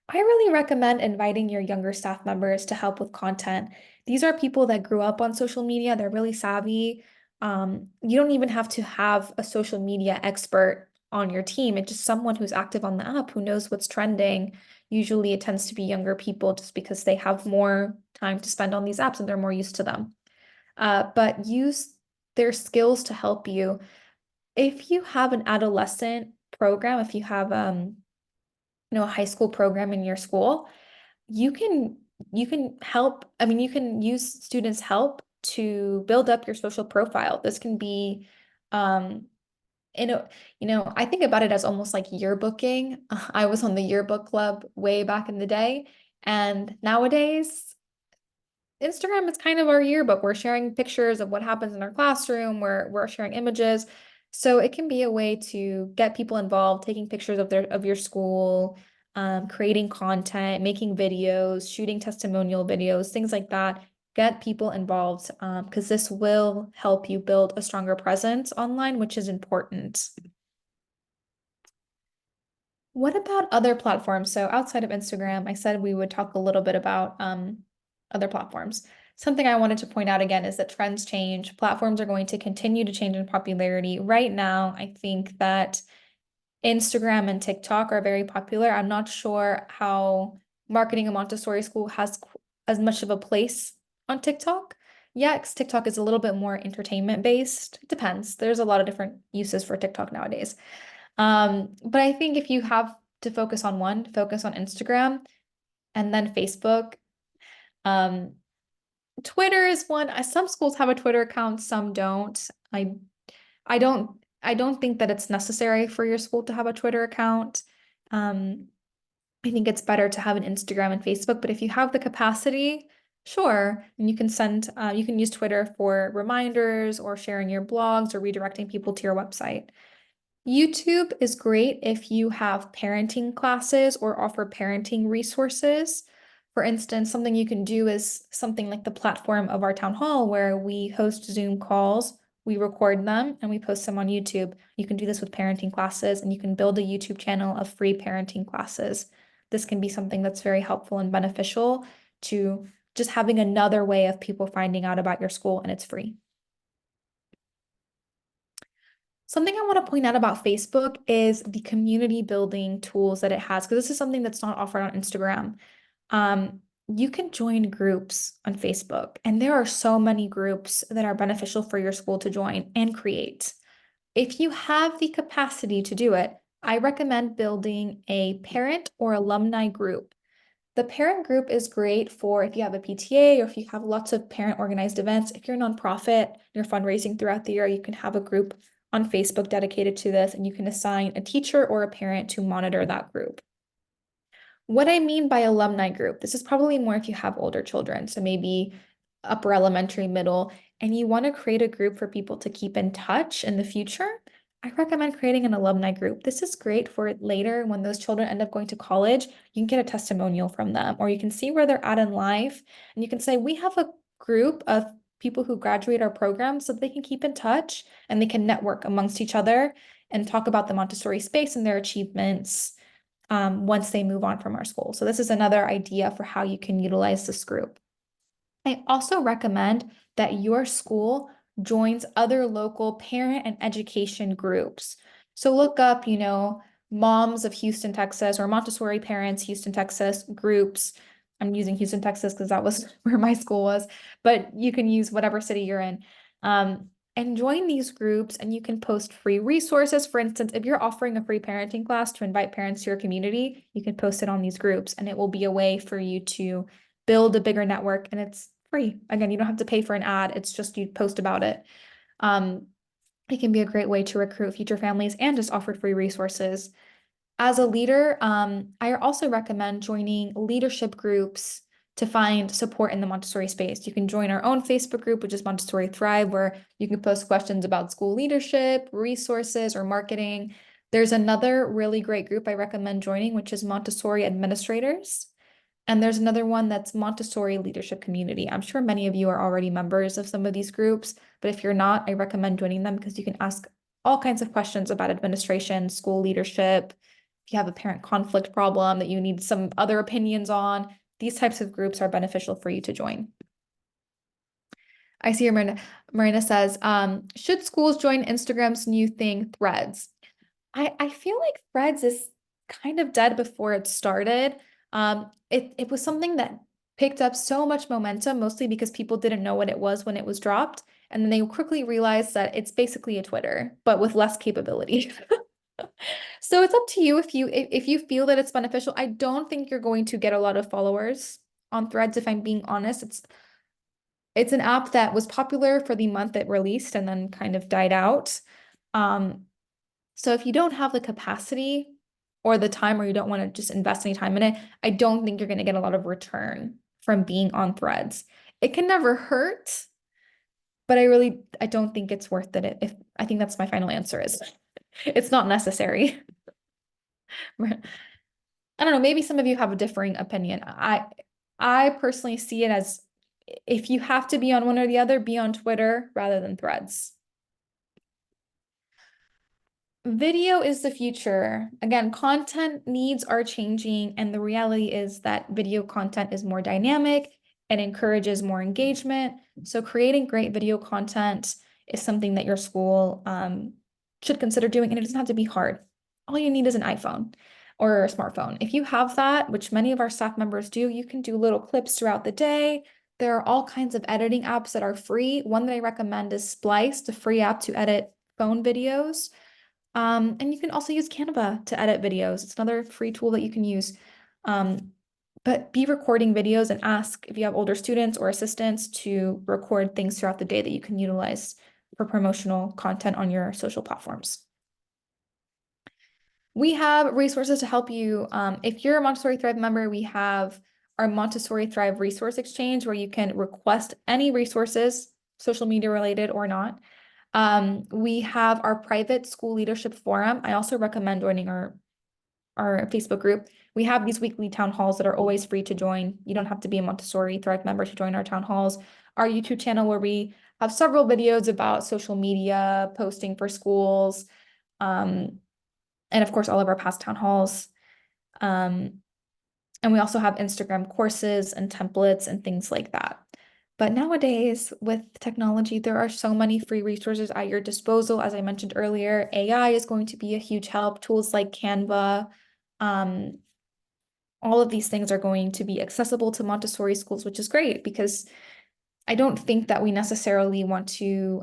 I really recommend inviting your younger staff members to help with content. These are people that grew up on social media. They're really savvy. You don't even have to have a social media expert on your team. It's just someone who's active on the app who knows what's trending. Usually it tends to be younger people just because they have more time to spend on these apps and they're more used to them. But use their skills to help you. If you have an adolescent program, if you have a high school program in your school, you can help, you can use students' help to build up your social profile. This can be in a, I think about it as almost like yearbooking. I was on the yearbook club way back in the day, and nowadays Instagram is kind of our yearbook. We're sharing pictures of what happens in our classroom, we're sharing images. So it can be a way to get people involved, taking pictures of your school, creating content, making videos, shooting testimonial videos, things like that. Get people involved, because this will help you build a stronger presence online, which is important. What about other platforms? So outside of Instagram, I said we would talk a little bit about other platforms. something I wanted to point out again is that trends change. Platforms are going to continue to change in popularity. Right now, I think that Instagram and TikTok are very popular. I'm not sure how marketing a Montessori school has as much of a place on TikTok. Yeah, 'cause TikTok is a little bit more entertainment based. It depends. There's a lot of different uses for TikTok nowadays. But I think if you have to focus on one, focus on Instagram and then Facebook. Um, Twitter is one. Some schools have a Twitter account, some don't. I don't think that it's necessary for your school to have a Twitter account. Um, I think it's better to have an Instagram and Facebook, but if you have the capacity, sure. And you can use Twitter for reminders or sharing your blogs or redirecting people to your website. YouTube is great if you have parenting classes or offer parenting resources. For instance, something you can do is something like the platform of our town hall where we host Zoom calls, we record them, and we post them on YouTube. You can do this with parenting classes, and you can build a YouTube channel of free parenting classes. This can be something that's very helpful and beneficial to just having another way of people finding out about your school, and it's free. Something I want to point out about Facebook is the community building tools that it has, because this is something that's not offered on Instagram. You can join groups on Facebook, and there are so many groups that are beneficial for your school to join and create. If you have the capacity to do it, I recommend building a parent or alumni group. The parent group is great for if you have a PTA or if you have lots of parent organized events. If you're a nonprofit, you're fundraising throughout the year, you can have a group on Facebook dedicated to this, and you can assign a teacher or a parent to monitor that group. What I mean by alumni group, this is probably more if you have older children, so maybe upper elementary, middle, and you want to create a group for people to keep in touch in the future. I recommend creating an alumni group. This is great for later when those children end up going to college. You can get a testimonial from them, or you can see where they're at in life, and you can say, we have a group of people who graduate our program so that they can keep in touch and they can network amongst each other and talk about the Montessori space and their achievements once they move on from our school. So this is another idea for how you can utilize this group. I also recommend that your school joins other local parent and education groups. So look up, Moms of Houston, Texas, or Montessori Parents, Houston, Texas groups. I'm using Houston, Texas because that was where my school was, but you can use whatever city you're in. And join these groups, and you can post free resources. For instance, if you're offering a free parenting class to invite parents to your community, you can post it on these groups, and it will be a way for you to build a bigger network, and it's free. Again, you don't have to pay for an ad. It's just you post about it. It can be a great way to recruit future families and just offer free resources. As a leader, I also recommend joining leadership groups to find support in the Montessori space. You can join our own Facebook group, which is Montessori Thrive, where you can post questions about school leadership, resources, or marketing. There's another really great group I recommend joining, which is Montessori Administrators. And there's another one that's Montessori Leadership Community. I'm sure many of you are already members of some of these groups, but if you're not, I recommend joining them because you can ask all kinds of questions about administration, school leadership. If you have a parent conflict problem that you need some other opinions on, these types of groups are beneficial for you to join. I see Marina says, should schools join Instagram's new thing, Threads? I feel like Threads is kind of dead before it started. It was something that picked up so much momentum, mostly because people didn't know what it was when it was dropped. And then they quickly realized that it's basically a Twitter, but with less capability. So it's up to you if you feel that it's beneficial. I don't think you're going to get a lot of followers on Threads, if I'm being honest. It's an app that was popular for the month it released and then kind of died out. So if you don't have the capacity or the time, or you don't want to just invest any time in it, I don't think you're going to get a lot of return from being on Threads. It can never hurt, but I don't think it's worth it. If I think that's my final answer is it's not necessary. I don't know, maybe some of you have a differing opinion. I personally see it as if you have to be on one or the other, be on Twitter rather than Threads. Video is the future. Again, content needs are changing, and the reality is that video content is more dynamic. It encourages more engagement. So creating great video content is something that your school should consider doing, and it doesn't have to be hard. All you need is an iPhone or a smartphone. If you have that, which many of our staff members do, you can do little clips throughout the day. There are all kinds of editing apps that are free. One that I recommend is Splice, the free app to edit phone videos. And you can also use Canva to edit videos. It's another free tool that you can use. But be recording videos and ask if you have older students or assistants to record things throughout the day that you can utilize for promotional content on your social platforms. We have resources to help you. If you're a Montessori Thrive member, we have our Montessori Thrive Resource Exchange where you can request any resources, social media related or not. We have our private school leadership forum. I also recommend joining our Facebook group. We have these weekly town halls that are always free to join. You don't have to be a Montessori Thrive member to join our town halls. Our YouTube channel where we have several videos about social media, posting for schools, and of course all of our past town halls. And we also have Instagram courses and templates and things like that. But nowadays, with technology, there are so many free resources at your disposal. As I mentioned earlier, AI is going to be a huge help. Tools like Canva, all of these things are going to be accessible to Montessori schools, which is great because I don't think that we necessarily want to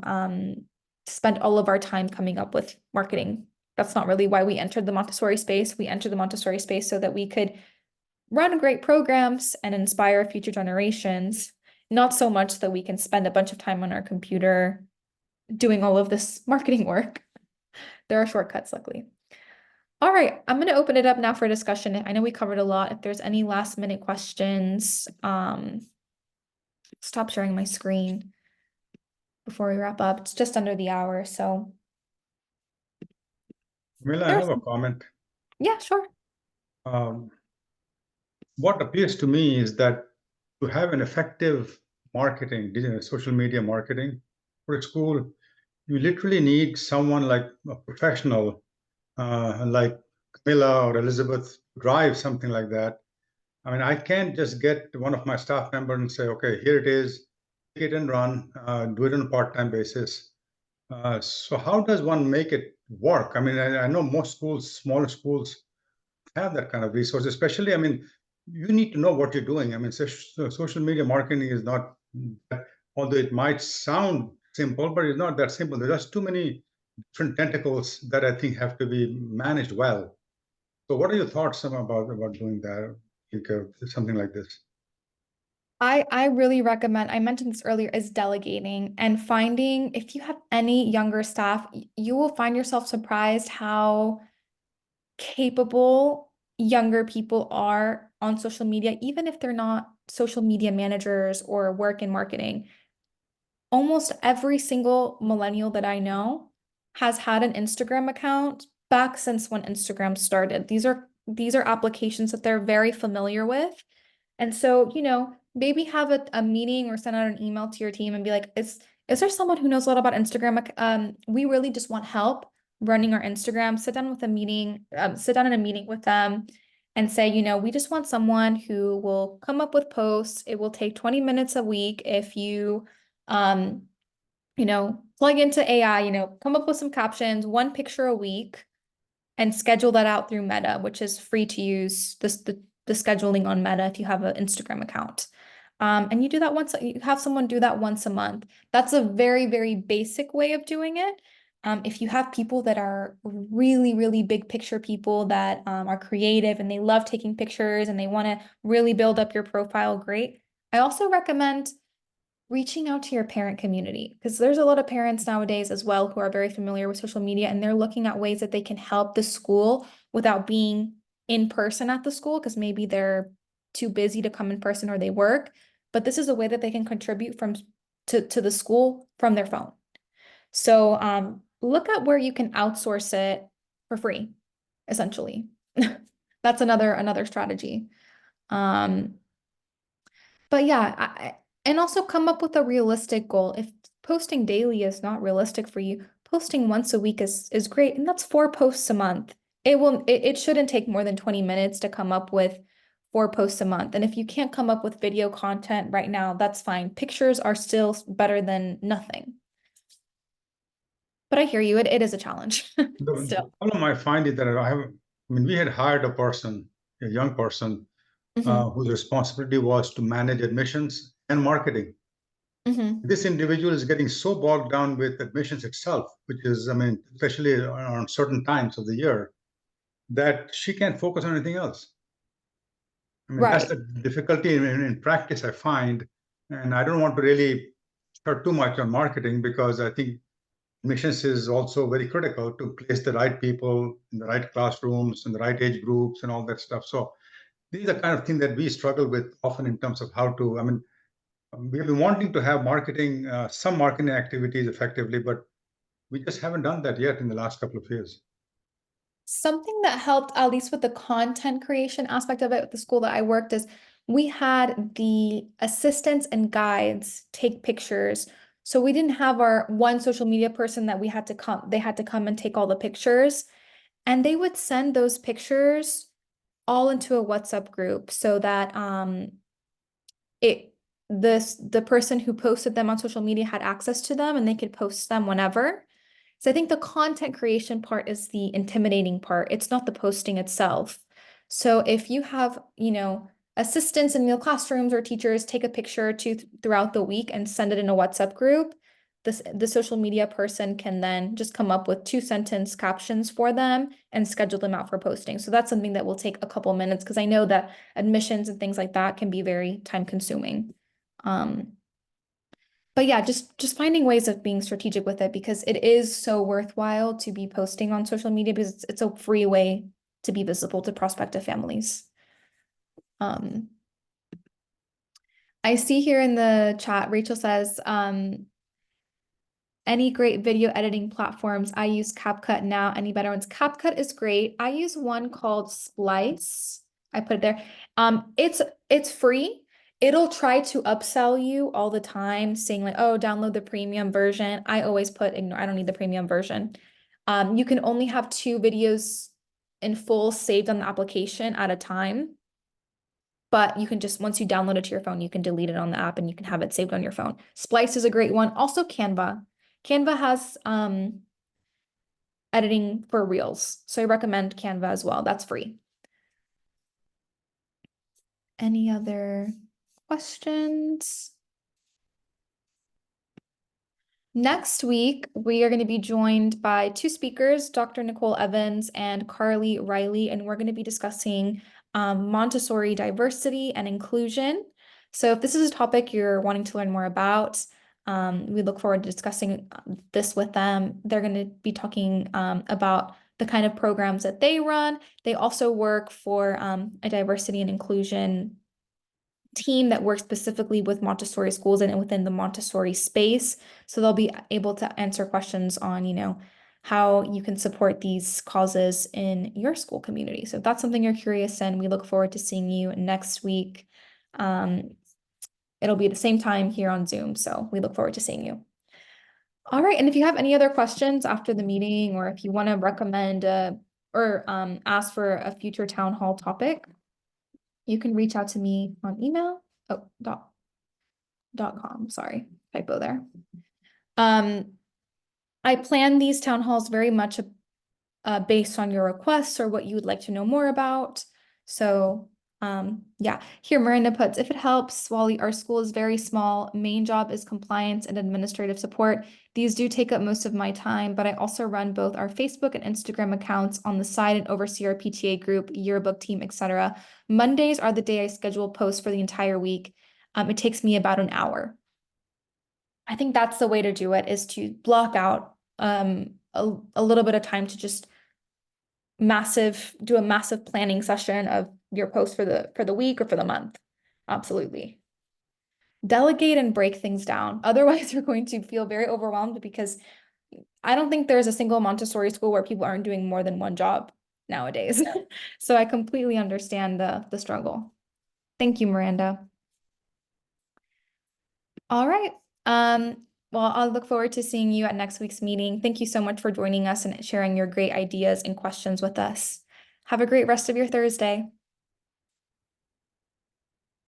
spend all of our time coming up with marketing. That's not really why we entered the Montessori space. We entered the Montessori space so that we could run great programs and inspire future generations, not so much that we can spend a bunch of time on our computer doing all of this marketing work. There are shortcuts, luckily. All right, I'm going to open it up now for discussion. I know we covered a lot. If there's any last minute questions, stop sharing my screen before we wrap up. It's just under the hour, so. Mila, I have a comment. Yeah, sure. What appears to me is that to have an effective marketing, social media marketing for a school, you literally need someone like a professional, like Camilla or Elizabeth, to drive something like that. I mean, I can't just get one of my staff members and say, okay, here it is, take it and run, do it on a part-time basis. So how does one make it work? I mean, I know most schools, smaller schools, have that kind of resource, especially, I mean, you need to know what you're doing. I mean, social media marketing is not, although it might sound simple, but it's not that simple. There's just too many different tentacles that I think have to be managed well. So what are your thoughts about doing that, something like this? I really recommend, I mentioned this earlier, is delegating and finding, if you have any younger staff, you will find yourself surprised how capable younger people are on social media, even if they're not social media managers or work in marketing. Almost every single millennial that I know has had an Instagram account back since when Instagram started. These are applications that they're very familiar with. And so, maybe have a meeting or send out an email to your team and be like, is there someone who knows a lot about Instagram? We really just want help running our Instagram. Sit down in a meeting with them and say, we just want someone who will come up with posts. It will take 20 minutes a week if you plug into AI, come up with some captions, one picture a week, and schedule that out through Meta, which is free to use the scheduling on Meta if you have an Instagram account. And you have someone do that once a month. That's a very, very basic way of doing it. If you have people that are really, really big picture people that are creative and they love taking pictures and they want to really build up your profile, great. I also recommend reaching out to your parent community because there's a lot of parents nowadays as well who are very familiar with social media and they're looking at ways that they can help the school without being in person at the school because maybe they're too busy to come in person or they work. But this is a way that they can contribute to the school from their phone. So look at where you can outsource it for free, essentially. That's another strategy. But yeah, and also come up with a realistic goal. If posting daily is not realistic for you, posting once a week is great, and that's 4 posts a month. It shouldn't take more than 20 minutes to come up with 4 posts a month. And if you can't come up with video content right now, that's fine. Pictures are still better than nothing. But I hear you, it is a challenge The still. problem I find is that I mean, we had hired a person, a young person, Hmm. whose responsibility was to manage admissions and marketing. Hmm. This individual is getting so bogged down with admissions itself, which is, I mean, especially on certain times of the year, that she can't focus on anything else. I mean, that's Right. the difficulty in practice I find. And I don't want to really start too much on marketing because I think admissions is also very critical to place the right people in the right classrooms and the right age groups and all that stuff. So these are the kind of things that we struggle with often in terms of how to, I mean, we've been wanting to have marketing, some marketing activities effectively, but we just haven't done that yet in the last couple of years. Something that helped, at least with the content creation aspect of it, with the school that I worked, is we had the assistants and guides take pictures. So we didn't have our one social media person that we had to come, they had to come and take all the pictures. And they would send those pictures all into a WhatsApp group so that it the person who posted them on social media had access to them and they could post them whenever. So I think the content creation part is the intimidating part. It's not the posting itself. So if you have, assistants in your classrooms or teachers take a picture or two throughout the week and send it in a WhatsApp group, the social media person can then just come up with 2 sentence captions for them and schedule them out for posting. So that's something that will take a couple minutes because I know that admissions and things like that can be very time consuming. Um, but yeah, just finding ways of being strategic with it because it is so worthwhile to be posting on social media because it's a free way to be visible to prospective families. Um, I see here in the chat, Rachel says, any great video editing platforms? I use CapCut now. Any better ones? CapCut is great. I use one called Splice. I put it there. It's free. It'll try to upsell you all the time, saying like, "Oh, download the premium version." I always put ignore. I don't need the premium version. You can only have 2 videos in full saved on the application at a time. But you can just, once you download it to your phone, you can delete it on the app and you can have it saved on your phone. Splice is a great one. Also Canva. Canva has editing for Reels. So I recommend Canva as well. That's free. Any other questions? Next week, we are going to be joined by 2 speakers, Dr. Nicole Evans and Carly Riley, and we're going to be discussing Montessori diversity and inclusion. So if this is a topic you're wanting to learn more about, we look forward to discussing this with them. They're going to be talking about the kind of programs that they run. They also work for a diversity and inclusion team that works specifically with Montessori schools and within the Montessori space. So they'll be able to answer questions on, how you can support these causes in your school community. So if that's something you're curious in, we look forward to seeing you next week. Um, it'll be at the same time here on Zoom. So we look forward to seeing you. All right. And if you have any other questions after the meeting, or if you want to recommend or ask for a future town hall topic, you can reach out to me on email. Oh, .com. Sorry, typo there. I plan these town halls very much based on your requests or what you would like to know more about. So yeah, here Miranda puts, if it helps, Wally, our school is very small. Main job is compliance and administrative support. These do take up most of my time, but I also run both our Facebook and Instagram accounts on the side and oversee our PTA group, yearbook team, etc. Mondays are the day I schedule posts for the entire week. It takes me about an hour. I think that's the way to do it, is to block out a little bit of time to just do a massive planning session of your post for the week or for the month. Absolutely. Delegate and break things down. Otherwise, you're going to feel very overwhelmed because I don't think there's a single Montessori school where people aren't doing more than one job nowadays. So I completely understand the struggle. Thank you, Miranda. All right. Well, I'll look forward to seeing you at next week's meeting. Thank you so much for joining us and sharing your great ideas and questions with us. Have a great rest of your Thursday.